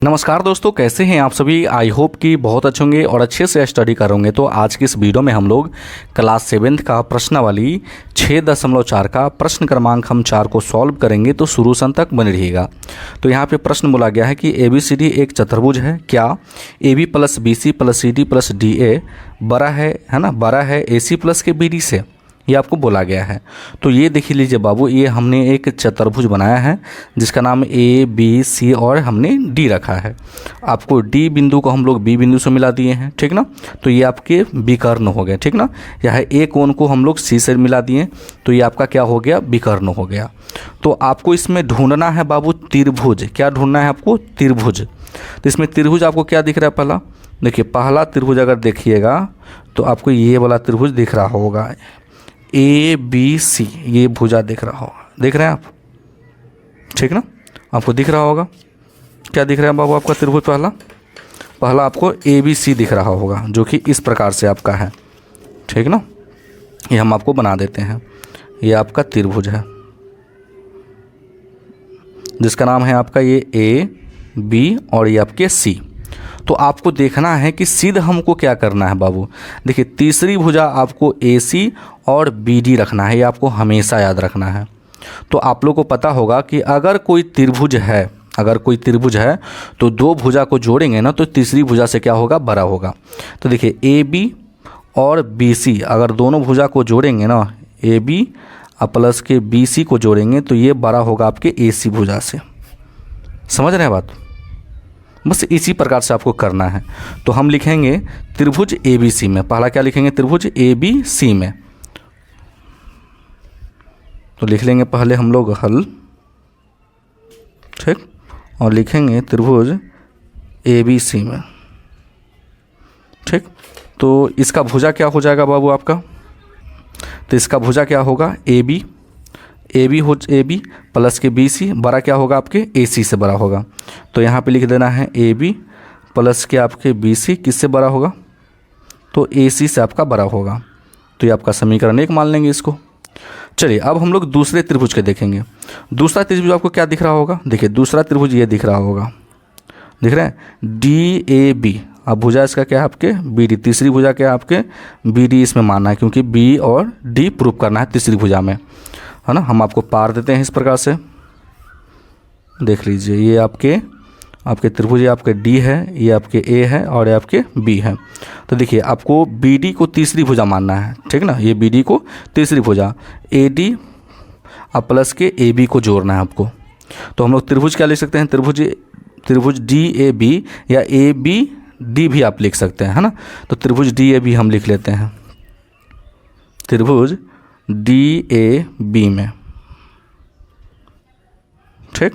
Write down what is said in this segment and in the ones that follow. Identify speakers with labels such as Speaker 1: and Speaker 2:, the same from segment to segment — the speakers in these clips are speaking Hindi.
Speaker 1: नमस्कार दोस्तों, कैसे हैं आप सभी। आई होप कि बहुत अच्छे होंगे और अच्छे से स्टडी करोगे। तो आज की इस वीडियो में हम लोग क्लास 7th का प्रश्नावली 6.4 का प्रश्न क्रमांक हम 4 को सॉल्व करेंगे। तो शुरू से अंत तक बने रहिएगा। तो यहाँ पे प्रश्न बोला गया है कि ABCD एक चतुर्भुज है। क्या AB plus BC plus CD plus DA बड़ा है ना, बड़ा है AC प्लस के BD से, ये आपको बोला गया है। तो ये देख लीजिए बाबू, ये हमने एक चतुर्भुज बनाया है जिसका नाम ABC और हमने D रखा है। आपको D बिंदु को हम लोग B बिंदु से मिला दिए हैं, ठीक ना। तो ये आपके विकर्ण हो गए, ठीक ना। यह A कोण को हम लोग C से मिला दिए, तो ये आपका क्या हो गया, विकर्ण हो गया। तो आपको इसमें ढूंढना है बाबू त्रिभुज। क्या ढूंढना है आपको, त्रिभुज। तो इसमें त्रिभुज आपको क्या दिख रहा है, पहला देखिए, पहला त्रिभुज अगर देखिएगा तो आपको ये वाला त्रिभुज दिख रहा होगा, ABC, ये भुजा दिख रहा होगा, देख रहे हैं आप, ठीक ना। आपको दिख रहा होगा, क्या दिख रहा है बाबू आपका त्रिभुज, पहला आपको ABC दिख रहा होगा, जो कि इस प्रकार से आपका है, ठीक ना। ये हम आपको बना देते हैं। ये आपका त्रिभुज है जिसका नाम है आपका ये A, B और ये आपके C। तो आपको देखना है कि सीध हमको क्या करना है बाबू। देखिए, तीसरी भुजा आपको AC और BD रखना है, ये आपको हमेशा याद रखना है। तो आप लोग को पता होगा कि अगर कोई त्रिभुज है तो दो भुजा को जोड़ेंगे ना, तो तीसरी भुजा से क्या होगा, बड़ा होगा। तो देखिए, AB और BC अगर दोनों भुजा को जोड़ेंगे ना, AB प्लस के BC को जोड़ेंगे तो ये बड़ा होगा आपके AC भुजा से। समझ रहे हैं बात। बस इसी प्रकार से आपको करना है। तो हम लिखेंगे त्रिभुज ABC में, पहला क्या लिखेंगे, त्रिभुज ABC में। तो लिख लेंगे पहले हम लोग हल, ठीक, और लिखेंगे त्रिभुज ABC में, ठीक। तो इसका भुजा क्या हो जाएगा बाबू आपका, तो इसका भुजा क्या होगा, AB प्लस के BC बड़ा क्या होगा आपके AC से बड़ा होगा। तो यहाँ पे लिख देना है AB प्लस के आपके BC किससे बड़ा होगा, तो AC से आपका बड़ा होगा। तो ये आपका समीकरण 1 मान लेंगे इसको। चलिए अब हम लोग दूसरे त्रिभुज के देखेंगे। दूसरा त्रिभुज आपको क्या दिख रहा होगा, देखिए दूसरा त्रिभुज ये दिख रहा होगा, दिख रहे हैं, DAB। अब भुजा इसका क्या है आपके BD, तीसरी भुजा क्या है आपके BD इसमें मानना है, क्योंकि B और D प्रूव करना है तीसरी भुजा में, है ना। हम आपको पार देते हैं इस प्रकार से, देख लीजिए, ये आपके त्रिभुज, ये आपके D है, ये आपके A है और ये आपके B है। तो देखिए, आपको BD को तीसरी भुजा मानना है, ठीक ना। ये BD को तीसरी भुजा, AD प्लस के AB को जोड़ना है आपको। तो हम लोग त्रिभुज क्या लिख सकते हैं, त्रिभुज DAB या ABD भी आप लिख सकते हैं, है ना। तो त्रिभुज DAB हम लिख लेते हैं, त्रिभुज DAB में, ठीक।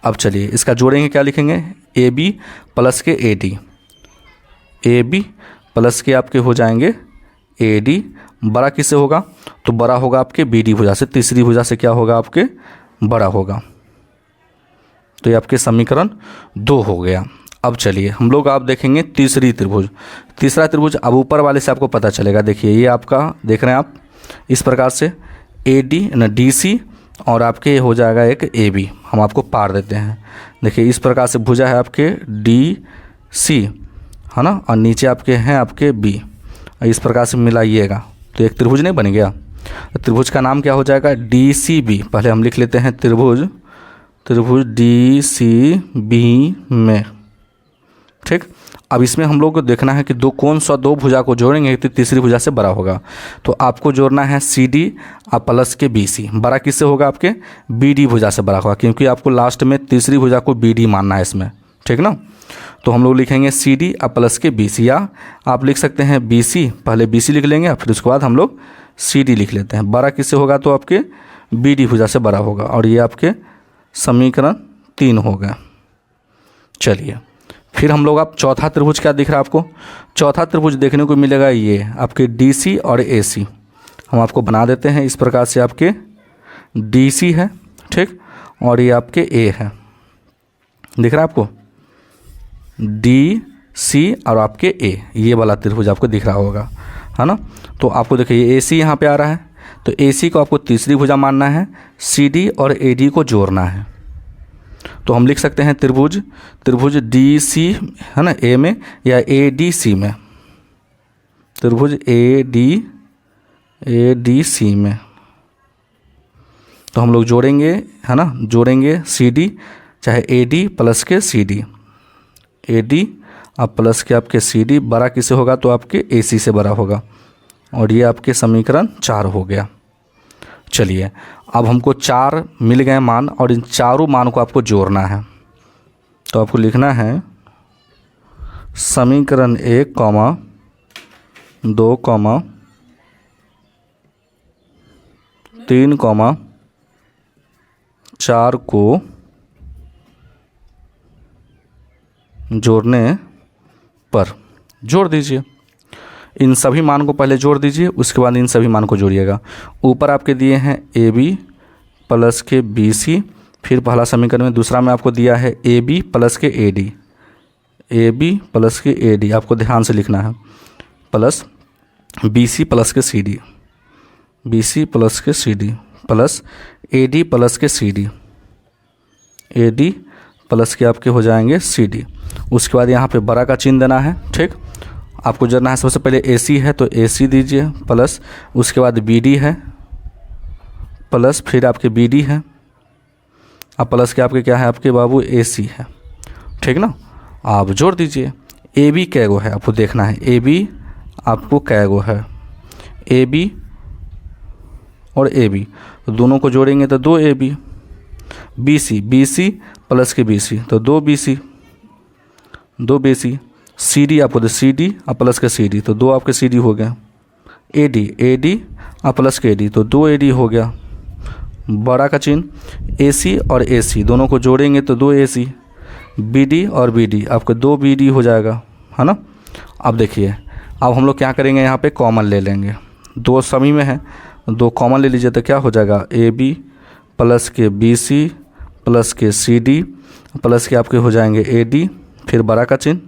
Speaker 1: अब चलिए इसका जोड़ेंगे, क्या लिखेंगे, AB प्लस के AB प्लस के आपके हो जाएंगे AD, बड़ा किससे होगा, तो बड़ा होगा आपके BD भुजा से, तीसरी भुजा से क्या होगा आपके बड़ा होगा। तो ये आपके समीकरण 2 हो गया। अब चलिए हम लोग आप देखेंगे तीसरा त्रिभुज। अब ऊपर वाले से आपको पता चलेगा, देखिए ये आपका देख रहे हैं आप इस प्रकार से, AD ना DC और आपके हो जाएगा एक AB। हम आपको पार देते हैं, देखिए इस प्रकार से भुजा है आपके DC, है ना, और नीचे आपके हैं आपके B, इस प्रकार से मिलाइएगा तो एक त्रिभुज नहीं बन गया। तो त्रिभुज का नाम क्या हो जाएगा, DCB। पहले हम लिख लेते हैं त्रिभुज DCB में, ठीक। अब इसमें हम लोग को देखना है कि दो भुजा को जोड़ेंगे तो तीसरी भुजा से बड़ा होगा। तो आपको जोड़ना है CD प्लस के BC, बड़ा किससे होगा, आपके BD भुजा से बड़ा होगा, क्योंकि आपको लास्ट में तीसरी भुजा को BD मानना है इसमें, ठीक ना। तो हम लोग लिखेंगे CD प्लस के BC, या आप लिख सकते हैं BC, पहले BC लिख लेंगे फिर उसके बाद हम लोग CD लिख लेते हैं। बड़ा किससे होगा, तो आपके BD भुजा से बड़ा होगा, और ये आपके समीकरण 3 हो गया। चलिए फिर हम लोग, आप चौथा त्रिभुज क्या दिख रहा है आपको, चौथा त्रिभुज देखने को मिलेगा ये आपके DC और AC। हम आपको बना देते हैं इस प्रकार से, आपके DC है, ठीक, और ये आपके A है, दिख रहा है आपको DC और आपके A, ये वाला त्रिभुज आपको दिख रहा होगा, है ना। तो आपको देखिए AC यहाँ पे आ रहा है, तो AC को आपको तीसरी भुजा मानना है, CD और AD को जोड़ना है, तो हम लिख सकते हैं त्रिभुज डी सी है ना, ए में, या ए डी सी में, त्रिभुज ए डी सी में। तो हम लोग जोड़ेंगे है ना, जोड़ेंगे सी डी, चाहे ए D plus K C D, A D अब प्लस के आपके सी डी, बड़ा किसे होगा तो आपके ए सी से बड़ा होगा, और ये आपके समीकरण 4 हो गया। चलिए अब हमको 4 मिल गए मान, और इन चारों मान को आपको जोड़ना है। तो आपको लिखना है समीकरण 1, 2, 3, 4 को जोड़ने पर जोड़ दीजिए। इन सभी मान को पहले जोड़ दीजिए, उसके बाद इन सभी मान को जोड़िएगा। ऊपर आपके दिए हैं ए बी प्लस के बी सी, फिर पहला समीकरण में, दूसरा में आपको दिया है ए बी प्लस के A D, A B plus के ए डी आपको ध्यान से लिखना है, plus B C plus K C D, B C plus K C D, plus A D plus K C D, A D plus K आपके हो जाएंगे सी डी। उसके बाद यहाँ पे बड़ा का चिन्ह देना है। ठीक, आपको जोड़ना है सबसे पहले ए सी है तो ए सी दीजिए, प्लस उसके बाद बी डी है, प्लस फिर आपके बी डी है, अब प्लस के आपके क्या है आपके बाबू ए सी है। ठीक ना, आप जोड़ दीजिए। ए बी कैगो है आपको देखना है, ए बी आपको कैगो है, ए बी और ए बी दोनों को जोड़ेंगे तो 2 A B, B C plus के बी सी तो 2 B C, 2 B C, C D आपको सी डी और प्लस के सी डी तो 2 आपके सी डी हो गया, ए डी और प्लस के ए डी तो 2 ए डी हो गया, बड़ा का चिन्ह, ए सी और ए सी दोनों को जोड़ेंगे तो 2 ए सी, बी डी और बी डी आपको 2 बी डी हो जाएगा, है ना। अब देखिए, अब हम लोग क्या करेंगे, यहाँ पे कॉमन ले लेंगे, 2 समी में है, 2 कॉमन ले लीजिए तो क्या हो जाएगा, ए बी प्लस के B C plus K C D plus K आपके हो जाएंगे ए डी, फिर बड़ा का चिन्ह।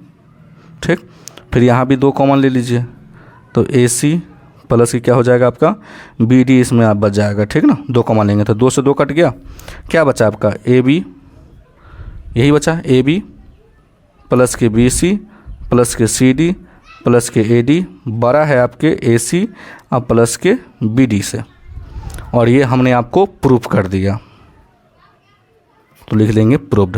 Speaker 1: ठीक, फिर यहाँ भी 2 कॉमन ले लीजिए तो ए सी प्लस की क्या हो जाएगा आपका बी डी, इसमें आप बच जाएगा। ठीक ना, 2 कॉमन लेंगे तो 2 से 2 कट गया, क्या बचा आपका ए बी, यही बचा ए बी प्लस के B C plus K C D plus के ए डी, बड़ा है आपके ए सी और प्लस के बी डी से, और ये हमने आपको प्रूफ कर दिया, तो लिख लेंगे प्रूव्ड।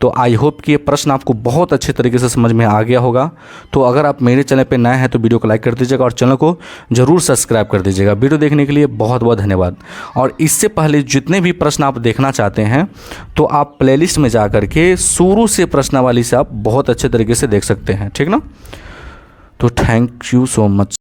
Speaker 1: तो आई होप कि ये प्रश्न आपको बहुत अच्छे तरीके से समझ में आ गया होगा। तो अगर आप मेरे चैनल पे नए हैं तो वीडियो को लाइक कर दीजिएगा और चैनल को जरूर सब्सक्राइब कर दीजिएगा। वीडियो देखने के लिए बहुत बहुत धन्यवाद। और इससे पहले जितने भी प्रश्न आप देखना चाहते हैं तो आप प्लेलिस्ट में जा कर के शुरू से प्रश्नावली से आप बहुत अच्छे तरीके से देख सकते हैं। ठीक ना, तो थैंक यू सो मच।